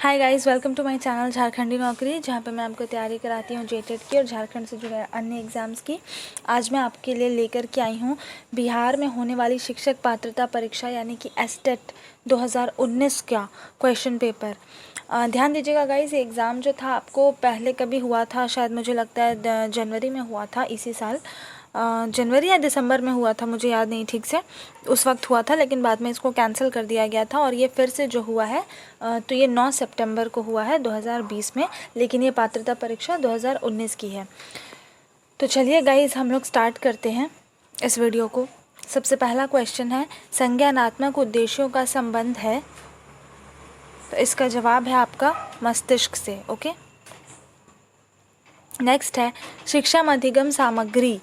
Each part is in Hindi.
Hi guys, welcome to my channel Jharkhandi Naukri, जहाँ पे मैं आपको तैयारी कराती हूँ जेटेट की और झारखंड से जुड़े अन्य एग्ज़ाम्स की। आज मैं आपके लिए लेकर के आई हूँ बिहार में होने वाली शिक्षक पात्रता परीक्षा यानी कि एसटेट 2019 का क्वेश्चन पेपर। ध्यान दीजिएगा गाइस, ये एग्ज़ाम जो था आपको पहले कभी हुआ था, शायद मुझे लगता है जनवरी में हुआ था इसी साल। जनवरी या दिसंबर में हुआ था, मुझे याद नहीं ठीक से उस वक्त हुआ था, लेकिन बाद में इसको कैंसिल कर दिया गया था और ये फिर से जो हुआ है तो ये 9 सितंबर को हुआ है 2020 में, लेकिन ये पात्रता परीक्षा 2019 की है। तो चलिए गाइस, हम लोग स्टार्ट करते हैं इस वीडियो को। सबसे पहला क्वेश्चन है, संज्ञानात्मक उद्देश्यों का संबंध है, तो इसका जवाब है आपका मस्तिष्क से। ओके, नेक्स्ट है, शिक्षा अधिगम सामग्री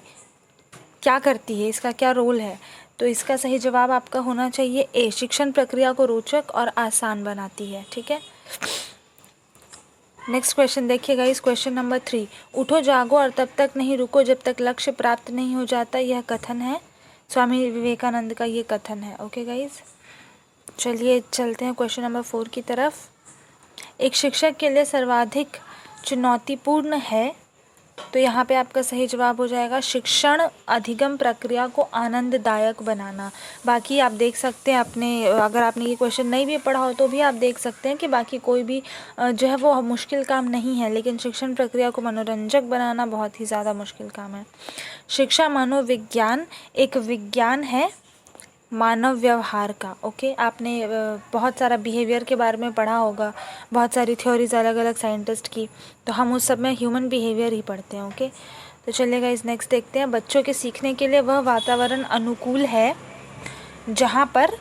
क्या करती है, इसका क्या रोल है, तो इसका सही जवाब आपका होना चाहिए ए, शिक्षण प्रक्रिया को रोचक और आसान बनाती है। ठीक है, नेक्स्ट क्वेश्चन देखिएगा, इस क्वेश्चन नंबर 3, उठो जागो और तब तक नहीं रुको जब तक लक्ष्य प्राप्त नहीं हो जाता, यह कथन है स्वामी विवेकानंद का, ये कथन है। ओके गाइज, चलिए चलते हैं क्वेश्चन नंबर 4 की तरफ। एक शिक्षक के लिए सर्वाधिक चुनौतीपूर्ण है, तो यहाँ पे आपका सही जवाब हो जाएगा शिक्षण अधिगम प्रक्रिया को आनंददायक बनाना। बाकी आप देख सकते हैं अपने, अगर आपने ये क्वेश्चन नहीं भी पढ़ा हो तो भी आप देख सकते हैं कि बाकी कोई भी जो है वो मुश्किल काम नहीं है, लेकिन शिक्षण प्रक्रिया को मनोरंजक बनाना बहुत ही ज़्यादा मुश्किल काम है। शिक्षा मनोविज्ञान एक विज्ञान है मानव व्यवहार का। ओके, आपने बहुत सारा बिहेवियर के बारे में पढ़ा होगा, बहुत सारी थ्योरीज अलग अलग साइंटिस्ट की, तो हम उस सब में ह्यूमन बिहेवियर ही पढ़ते हैं। ओके, तो चलिएगा इस नेक्स्ट देखते हैं, बच्चों के सीखने के लिए वह वातावरण अनुकूल है जहाँ पर,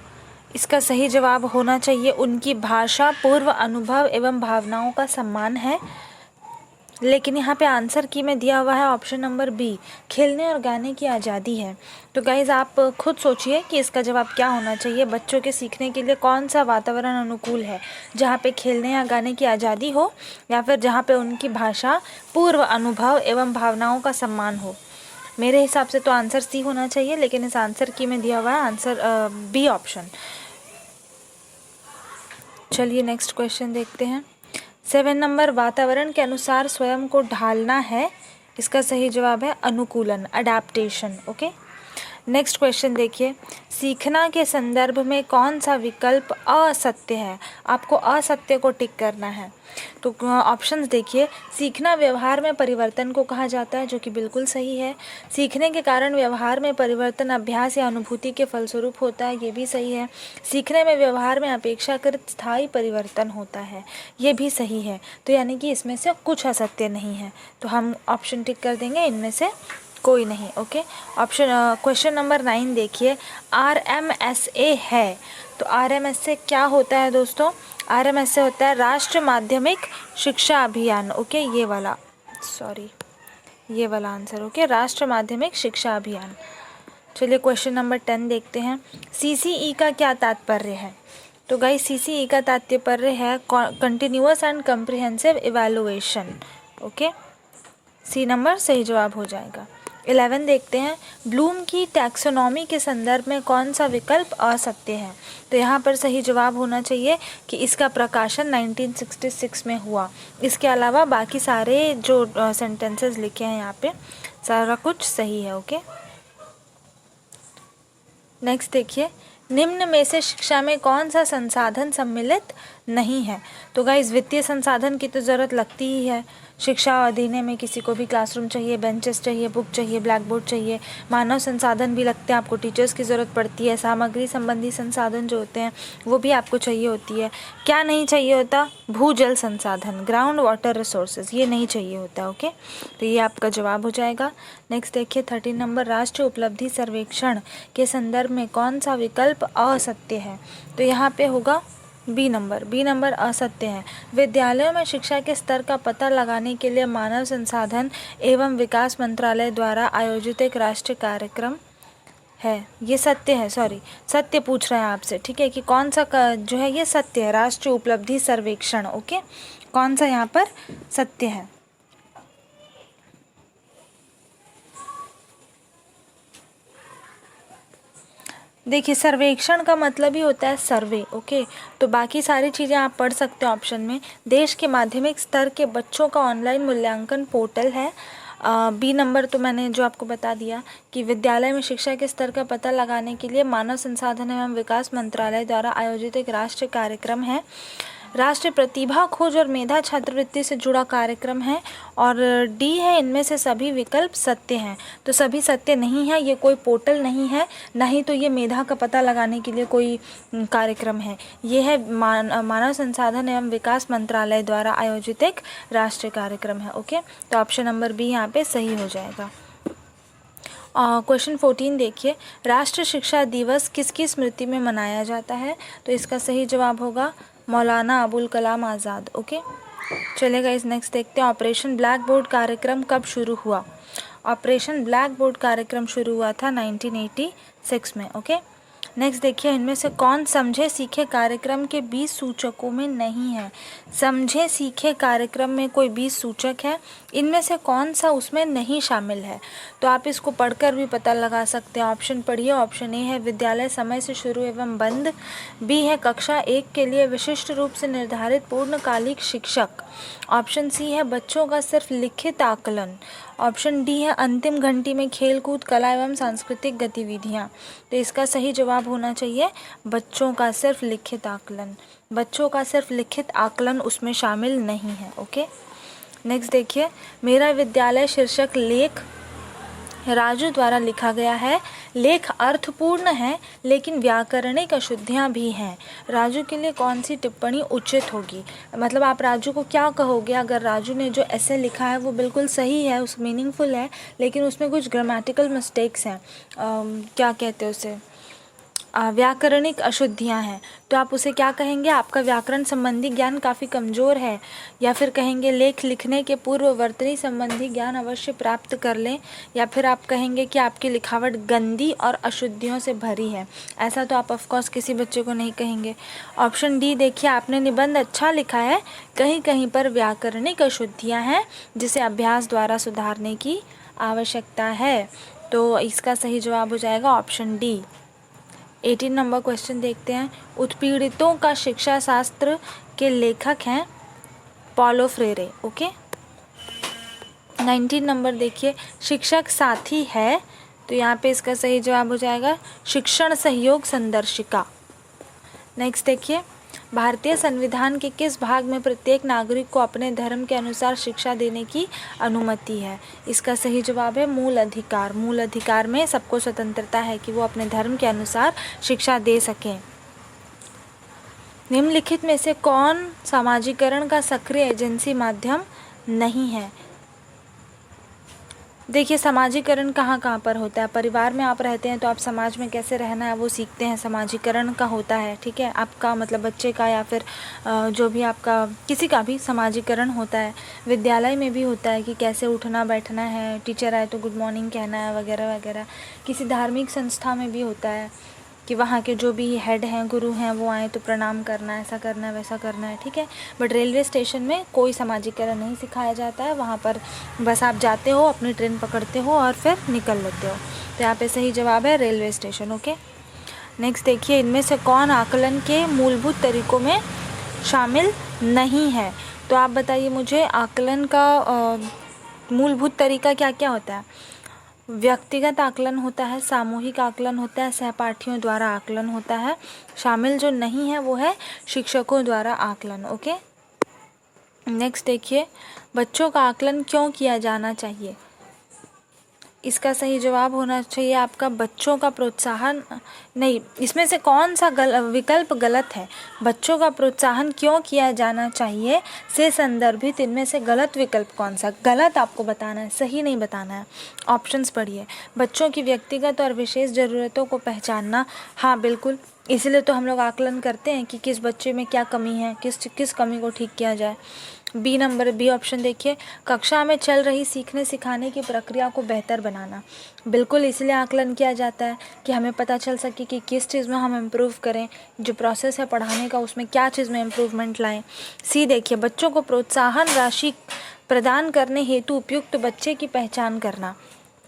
इसका सही जवाब होना चाहिए उनकी भाषा, पूर्व अनुभव एवं भावनाओं का सम्मान है, लेकिन यहाँ पे आंसर की में दिया हुआ है ऑप्शन नंबर बी, खेलने और गाने की आज़ादी है। तो गाइज़ आप खुद सोचिए कि इसका जवाब क्या होना चाहिए, बच्चों के सीखने के लिए कौन सा वातावरण अनुकूल है, जहाँ पे खेलने या गाने की आज़ादी हो या फिर जहाँ पे उनकी भाषा, पूर्व अनुभव एवं भावनाओं का सम्मान हो। मेरे हिसाब से तो आंसर सी होना चाहिए, लेकिन इस आंसर की में दिया हुआ है आंसर बी ऑप्शन। चलिए नेक्स्ट क्वेश्चन देखते हैं। 7 नंबर, वातावरण के अनुसार स्वयं को ढालना है, इसका सही जवाब है अनुकूलन, अडेप्टेशन। ओके, नेक्स्ट क्वेश्चन देखिए, सीखना के संदर्भ में कौन सा विकल्प असत्य है, आपको असत्य को टिक करना है। तो ऑप्शंस देखिए, सीखना व्यवहार में परिवर्तन को कहा जाता है, जो कि बिल्कुल सही है। सीखने के कारण व्यवहार में परिवर्तन अभ्यास या अनुभूति के फलस्वरूप होता है, ये भी सही है। सीखने में व्यवहार में अपेक्षाकृत स्थायी परिवर्तन होता है, ये भी सही है। तो यानी कि इसमें से कुछ असत्य नहीं है, तो हम ऑप्शन टिक कर देंगे, इनमें से कोई नहीं। ओके, ऑप्शन क्वेश्चन नंबर 9 देखिए, RMSA है, तो RMSA क्या होता है दोस्तों, RMSA होता है राष्ट्रीय माध्यमिक शिक्षा अभियान। ओके, ये वाला, सॉरी ये वाला आंसर। ओके, राष्ट्रीय माध्यमिक शिक्षा अभियान। चलिए क्वेश्चन नंबर 10 देखते हैं, CCE का क्या तात्पर्य है। तो गाइस CCE का तात्पर्य है continuous and comprehensive evaluation. Okay, C number सही जवाब हो जाएगा। 11 देखते हैं, ब्लूम की टैक्सोनॉमी के संदर्भ में कौन सा विकल्प असत्य है। तो यहाँ पर सही जवाब होना चाहिए कि इसका प्रकाशन 1966 में हुआ। इसके अलावा बाकी सारे जो सेंटेंसेस लिखे हैं यहाँ पे सारा कुछ सही है। ओके, नेक्स्ट देखिए, निम्न में से शिक्षा में कौन सा संसाधन सम्मिलित नहीं है। तो गाइस वित्तीय संसाधन की तो ज़रूरत लगती ही है, शिक्षा देने में किसी को भी क्लासरूम चाहिए, बेंचेस चाहिए, बुक चाहिए, ब्लैक बोर्ड चाहिए। मानव संसाधन भी लगते हैं, आपको टीचर्स की ज़रूरत पड़ती है। सामग्री संबंधी संसाधन जो होते हैं वो भी आपको चाहिए होती है। क्या नहीं चाहिए होता, भूजल संसाधन, ग्राउंड वाटर रिसोर्सेज, ये नहीं चाहिए होता। ओके, तो ये आपका जवाब हो जाएगा। नेक्स्ट देखिए 13 नंबर, राष्ट्रीय उपलब्धि सर्वेक्षण के संदर्भ में कौन सा विकल्प असत्य है। तो यहाँ पे होगा बी नंबर असत्य है। विद्यालयों में शिक्षा के स्तर का पता लगाने के लिए मानव संसाधन एवं विकास मंत्रालय द्वारा आयोजित एक राष्ट्रीय कार्यक्रम है, ये सत्य है, सत्य पूछ रहे हैं आपसे, ठीक है, कि कौन सा जो है ये सत्य है, राष्ट्रीय उपलब्धि सर्वेक्षण। ओके, कौन सा यहाँ पर सत्य है। देखिए सर्वेक्षण का मतलब ही होता है सर्वे, ओके। तो बाकी सारी चीज़ें आप पढ़ सकते हो ऑप्शन में। देश के माध्यमिक स्तर के बच्चों का ऑनलाइन मूल्यांकन पोर्टल है। बी नंबर तो मैंने जो आपको बता दिया कि विद्यालय में शिक्षा के स्तर का पता लगाने के लिए मानव संसाधन एवं विकास मंत्रालय द्वारा आयोजित एक राष्ट्रीय कार्यक्रम है। राष्ट्रीय प्रतिभा खोज और मेधा छात्रवृत्ति से जुड़ा कार्यक्रम है। और डी है इनमें से सभी विकल्प सत्य हैं। तो सभी सत्य नहीं है, ये कोई पोर्टल नहीं है, ना ही तो ये मेधा का पता लगाने के लिए कोई कार्यक्रम है। ये है मानव संसाधन एवं विकास मंत्रालय द्वारा आयोजित एक राष्ट्रीय कार्यक्रम है, ओके। तो ऑप्शन नंबर बी यहाँ पे सही हो जाएगा। क्वेश्चन 14 देखिए, राष्ट्रीय शिक्षा दिवस किसकी स्मृति में मनाया जाता है? तो इसका सही जवाब होगा मौलाना अबुल कलाम आज़ाद, ओके। चलेगा इस नेक्स्ट देखते हैं, ऑपरेशन ब्लैक बोर्ड कार्यक्रम कब शुरू हुआ? ऑपरेशन ब्लैक बोर्ड कार्यक्रम शुरू हुआ था 1986 में, ओके। नेक्स्ट देखिए, इनमें से कौन समझे सीखे कार्यक्रम के 20 सूचकों में नहीं है? समझे सीखे कार्यक्रम में कोई 20 सूचक है, इनमें से कौन सा उसमें नहीं शामिल है? तो आप इसको पढ़कर भी पता लगा सकते हैं। ऑप्शन पढ़िए। ऑप्शन ए है विद्यालय समय से शुरू एवं बंद। बी है कक्षा 1 के लिए विशिष्ट रूप से निर्धारित पूर्णकालिक शिक्षक। ऑप्शन सी है बच्चों का सिर्फ लिखित आकलन। ऑप्शन डी है अंतिम घंटी में खेलकूद कला एवं सांस्कृतिक गतिविधियाँ। तो इसका सही जवाब होना चाहिए बच्चों का सिर्फ लिखित आकलन। बच्चों का सिर्फ लिखित आकलन उसमें शामिल नहीं है, ओके। नेक्स्ट देखिए, मेरा विद्यालय शीर्षक लेख राजू द्वारा लिखा गया है। लेख अर्थपूर्ण है लेकिन व्याकरणिक अशुद्धियाँ भी हैं। राजू के लिए कौन सी टिप्पणी उचित होगी? मतलब आप राजू को क्या कहोगे अगर राजू ने जो ऐसे लिखा है वो बिल्कुल सही है, उस मीनिंगफुल है, लेकिन उसमें कुछ ग्रामेटिकल मिस्टेक्स हैं, क्या कहते हैं उसे, व्याकरणिक अशुद्धियाँ हैं, तो आप उसे क्या कहेंगे? आपका व्याकरण संबंधी ज्ञान काफ़ी कमज़ोर है। या फिर कहेंगे लेख लिखने के पूर्व वर्तनी संबंधी ज्ञान अवश्य प्राप्त कर लें। या फिर आप कहेंगे कि आपकी लिखावट गंदी और अशुद्धियों से भरी है। ऐसा तो आप ऑफकोर्स किसी बच्चे को नहीं कहेंगे। ऑप्शन डी देखिए, आपने निबंध अच्छा लिखा है, कहीं कहीं पर व्याकरणिक अशुद्धियाँ हैं जिसे अभ्यास द्वारा सुधारने की आवश्यकता है। तो इसका सही जवाब हो जाएगा ऑप्शन डी। 18 नंबर क्वेश्चन देखते हैं, उत्पीड़ितों का शिक्षा शास्त्र के लेखक हैं पॉलो फ्रेरे, ओके। 19 नंबर देखिए, शिक्षक साथी है, तो यहाँ पे इसका सही जवाब हो जाएगा शिक्षण सहयोग संदर्शिका। नेक्स्ट देखिए, भारतीय संविधान के किस भाग में प्रत्येक नागरिक को अपने धर्म के अनुसार शिक्षा देने की अनुमति है? इसका सही जवाब है मूल अधिकार। मूल अधिकार में सबको स्वतंत्रता है कि वो अपने धर्म के अनुसार शिक्षा दे सकें। निम्नलिखित में से कौन समाजीकरण का सक्रिय एजेंसी माध्यम नहीं है? देखिए समाजीकरण कहाँ कहाँ पर होता है। परिवार में आप रहते हैं तो आप समाज में कैसे रहना है वो सीखते हैं, समाजीकरण का होता है, ठीक है। आपका मतलब बच्चे का या फिर जो भी आपका किसी का भी समाजीकरण होता है। विद्यालय में भी होता है कि कैसे उठना बैठना है, टीचर आए तो गुड मॉर्निंग कहना है वगैरह वगैरह। किसी धार्मिक संस्था में भी होता है कि वहाँ के जो भी हेड हैं, गुरु हैं, वो आए तो प्रणाम करना है, ऐसा करना है, वैसा करना है, ठीक है। बट रेलवे स्टेशन में कोई समाजीकरण नहीं सिखाया जाता है। वहाँ पर बस आप जाते हो, अपनी ट्रेन पकड़ते हो और फिर निकल लेते हो। तो यहाँ पे सही जवाब है रेलवे स्टेशन, ओके। नेक्स्ट देखिए, इनमें से कौन आकलन के मूलभूत तरीकों में शामिल नहीं है? तो आप बताइए मुझे, आकलन का मूलभूत तरीका क्या क्या होता है? व्यक्तिगत आकलन होता है, सामूहिक आकलन होता है, सहपाठियों द्वारा आकलन होता है। शामिल जो नहीं है वो है शिक्षकों द्वारा आकलन, ओके। नेक्स्ट देखिए, बच्चों का आकलन क्यों किया जाना चाहिए? इसका सही जवाब होना चाहिए आपका बच्चों का प्रोत्साहन नहीं। इसमें से कौन सा विकल्प गलत है? बच्चों का प्रोत्साहन क्यों किया जाना चाहिए से संदर्भित इनमें से गलत विकल्प कौन सा? गलत आपको बताना है, सही नहीं बताना है। ऑप्शंस पढ़िए। बच्चों की व्यक्तिगत और विशेष ज़रूरतों को पहचानना, हाँ बिल्कुल, इसलिए तो हम लोग आकलन करते हैं कि किस बच्चे में क्या कमी है, किस कमी को ठीक किया जाए। बी नंबर, बी ऑप्शन देखिए, कक्षा में चल रही सीखने सिखाने की प्रक्रिया को बेहतर बनाना। बिल्कुल इसलिए आकलन किया जाता है कि हमें पता चल सके कि किस चीज़ में हम इम्प्रूव करें, जो प्रोसेस है पढ़ाने का उसमें क्या चीज़ में इम्प्रूवमेंट लाएं। सी देखिए, बच्चों को प्रोत्साहन राशि प्रदान करने हेतु उपयुक्त बच्चे की पहचान करना।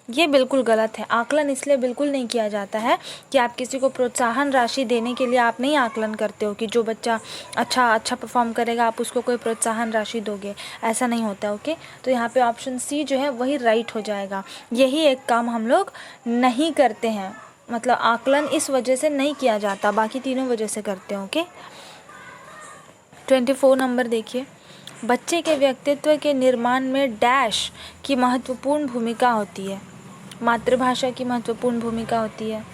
ये बिल्कुल गलत है। आकलन इसलिए बिल्कुल नहीं किया जाता है कि आप किसी को प्रोत्साहन राशि देने के लिए आप नहीं आकलन करते हो कि जो बच्चा अच्छा परफॉर्म करेगा आप उसको कोई प्रोत्साहन राशि दोगे, ऐसा नहीं होता। ओके, तो यहाँ पे ऑप्शन सी जो है वही राइट हो जाएगा। यही एक काम हम लोग नहीं करते हैं, मतलब आकलन इस वजह से नहीं किया जाता, बाकी तीनों वजह से करते हैं। ओके, 24 नंबर देखिए, बच्चे के व्यक्तित्व के निर्माण में डैश की महत्वपूर्ण भूमिका होती है। मातृभाषा की महत्वपूर्ण भूमिका होती है।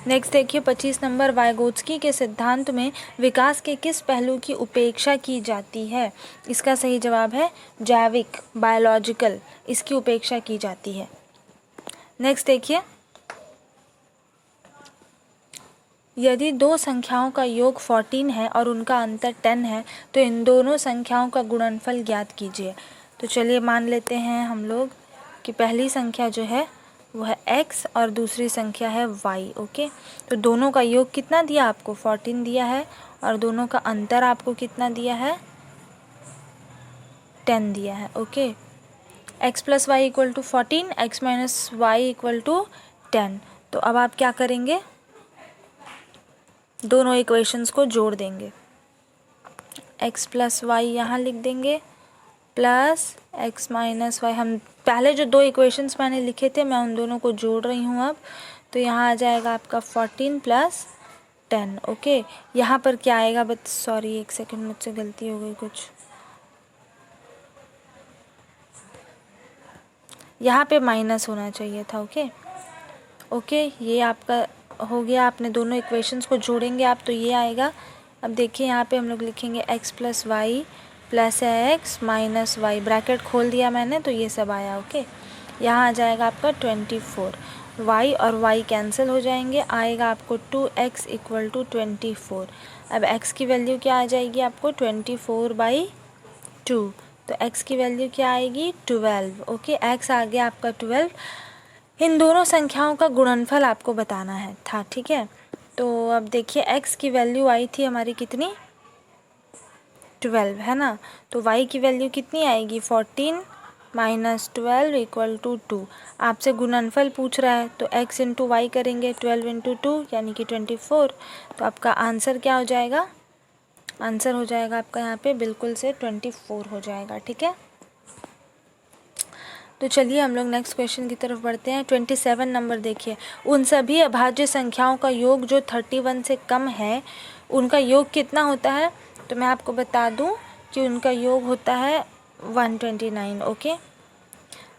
नेक्स्ट देखिए 25 नंबर, वाइगोत्स्की के सिद्धांत में विकास के किस पहलू की उपेक्षा की जाती है? इसका सही जवाब है जैविक, बायोलॉजिकल, इसकी उपेक्षा की जाती है। नेक्स्ट देखिए, यदि दो संख्याओं का योग 14 है और उनका अंतर 10 है तो इन दोनों संख्याओं का गुणनफल ज्ञात कीजिए। तो चलिए मान लेते हैं हम लोग कि पहली संख्या जो है वो है x और दूसरी संख्या है y। ओके, तो दोनों का योग कितना दिया आपको? 14 दिया है और दोनों का अंतर आपको कितना दिया है? 10 दिया है। Okay, x plus y equal to 14, x minus y equal to 10। तो अब आप क्या करेंगे? दोनों इक्वेशंस को जोड़ देंगे। x प्लस वाई यहाँ लिख देंगे प्लस x माइनस वाई। हम पहले जो दो इक्वेशंस मैंने लिखे थे मैं उन दोनों को जोड़ रही हूँ अब। तो यहाँ आ जाएगा आपका 14 प्लस 10। ओके, यहाँ पर क्या आएगा? बट सॉरी, एक सेकंड, मुझसे गलती हो गई कुछ। यहाँ पे माइनस होना चाहिए था। ओके, ये आपका हो गया। आपने दोनों इक्वेशंस को जोड़ेंगे आप तो ये आएगा। अब देखिए यहाँ पे हम लोग लिखेंगे x plus y plus x minus y, bracket खोल दिया मैंने तो ये सब आया। ओके, यहाँ आ जाएगा आपका 24, y और y कैंसिल हो जाएंगे, आएगा आपको 2x इक्वल टू 24। अब x की वैल्यू क्या आ जाएगी आपको? 24/2। तो x की वैल्यू क्या आएगी? 12। ओके, x आ गया आपका 12। इन दोनों संख्याओं का गुणनफल आपको बताना है था। ठीक है, तो अब देखिए x की वैल्यू आई थी हमारी कितनी? 12 है ना। तो y की वैल्यू कितनी आएगी? 14 माइनस 12 इक्वल टू 2। आपसे गुणनफल पूछ रहा है तो x इंटू वाई करेंगे, 12 इंटू 2 यानी कि 24। तो आपका आंसर क्या हो जाएगा? आंसर हो जाएगा आपका यहाँ पे बिल्कुल से 24 हो जाएगा। ठीक है, तो चलिए हम लोग नेक्स्ट क्वेश्चन की तरफ बढ़ते हैं। 27 नंबर देखिए, उन सभी अभाज्य संख्याओं का योग जो 31 से कम है उनका योग कितना होता है? तो मैं आपको बता दूं कि उनका योग होता है 129। ओके,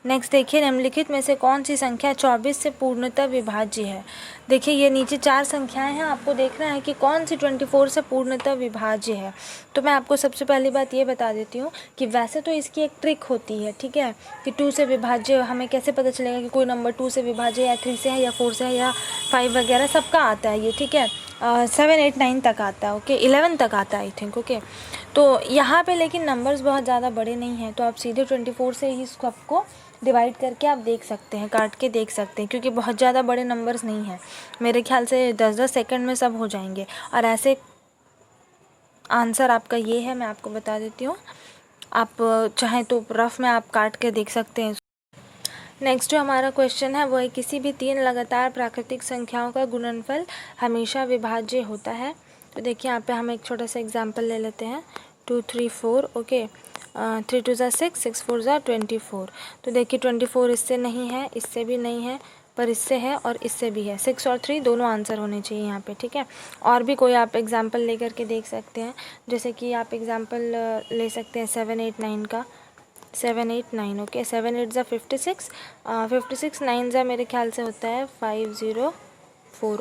नेक्स्ट देखिए, निम्नलिखित में से कौन सी संख्या 24 से पूर्णतः विभाज्य है? देखिए ये नीचे 4 संख्याएं हैं, आपको देखना है कि कौन सी 24 से पूर्णतः विभाज्य है। तो मैं आपको सबसे पहली बात ये बता देती हूँ कि वैसे तो इसकी एक ट्रिक होती है। ठीक है, कि 2 से विभाज्य हमें कैसे पता चलेगा कि कोई नंबर 2 से विभाज्य या 3 से है या 4 से है या 5 वगैरह सबका आता है ये। ठीक है, 7, 8, 9 तक आता है। ओके, 11 तक आता है आई थिंक। ओके, तो यहाँ पे लेकिन नंबर्स बहुत ज़्यादा बड़े नहीं हैं तो आप सीधे 24 से ही सबको डिवाइड करके आप देख सकते हैं, काट के देख सकते हैं, क्योंकि बहुत ज़्यादा बड़े नंबर्स नहीं हैं। मेरे ख्याल से 10-10 सेकंड में सब हो जाएंगे। और ऐसे आंसर आपका ये है, मैं आपको बता देती हूँ। आप चाहें तो रफ में आप काट के देख सकते हैं। नेक्स्ट जो हमारा क्वेश्चन है वो है, किसी भी 3 लगातार प्राकृतिक संख्याओं का गुणनफल हमेशा विभाज्य होता है। तो देखिए यहाँ पे हम एक छोटा सा एग्जांपल ले लेते हैं। 2, 3, 4। ओके, 3 2 ज़ा 6, 6 4 ज़ा 24। तो देखिए 24 इससे नहीं है, इससे भी नहीं है, पर इससे है और इससे भी है। 6 और 3 दोनों आंसर होने चाहिए यहाँ पे। ठीक है, और भी कोई आप एग्जांपल लेकर के देख सकते हैं, जैसे कि आप एग्जांपल ले सकते हैं 7, 8, 9 का। 7, 8, 9। ओके, 7 8 ज़ा 56, 56 9 ज़ा मेरे ख्याल से होता है 504।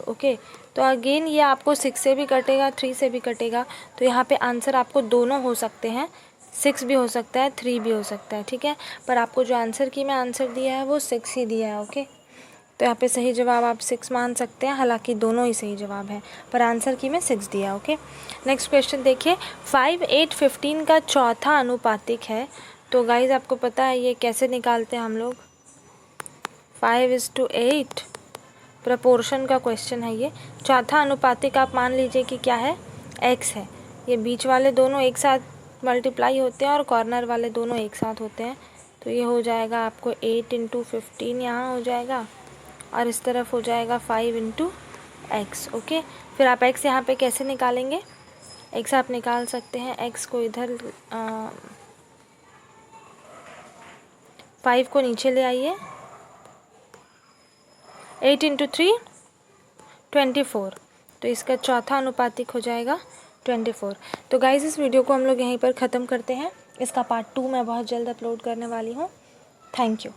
ओके, तो अगेन ये आपको 6 से भी कटेगा, 3 से भी कटेगा। तो यहाँ पे आंसर आपको दोनों हो सकते हैं, 6 भी हो सकता है, 3 भी हो सकता है। ठीक है, पर आपको जो आंसर की मैं आंसर दिया है वो 6 ही दिया है। ओके, तो यहाँ पे सही जवाब आप 6 मान सकते हैं, हालांकि दोनों ही सही जवाब है, पर आंसर की मैं 6 दिया। ओके, नेक्स्ट क्वेश्चन देखिए, 5, 8, 15 का चौथा अनुपातिक है। तो गाइज आपको पता है ये कैसे निकालते हैं हम लोग? 5:8 प्रपोर्शन का क्वेश्चन है ये। चौथा अनुपातिक आप मान लीजिए कि क्या है? x है। ये बीच वाले दोनों एक साथ मल्टीप्लाई होते हैं और कॉर्नर वाले दोनों एक साथ होते हैं। तो ये हो जाएगा आपको 8 इंटू 15 यहाँ हो जाएगा, और इस तरफ हो जाएगा 5 इंटू एक्स। ओके, फिर आप एक्स यहाँ पे कैसे निकालेंगे? एक्स आप निकाल सकते हैं, एक्स को इधर 5 को नीचे ले आइए, 8 इंटू 3 24, तो इसका चौथा अनुपातिक हो जाएगा 24। तो गाइस इस वीडियो को हम लोग यहीं पर ख़त्म करते हैं। इसका पार्ट 2 मैं बहुत जल्द अपलोड करने वाली हूँ। Thank you.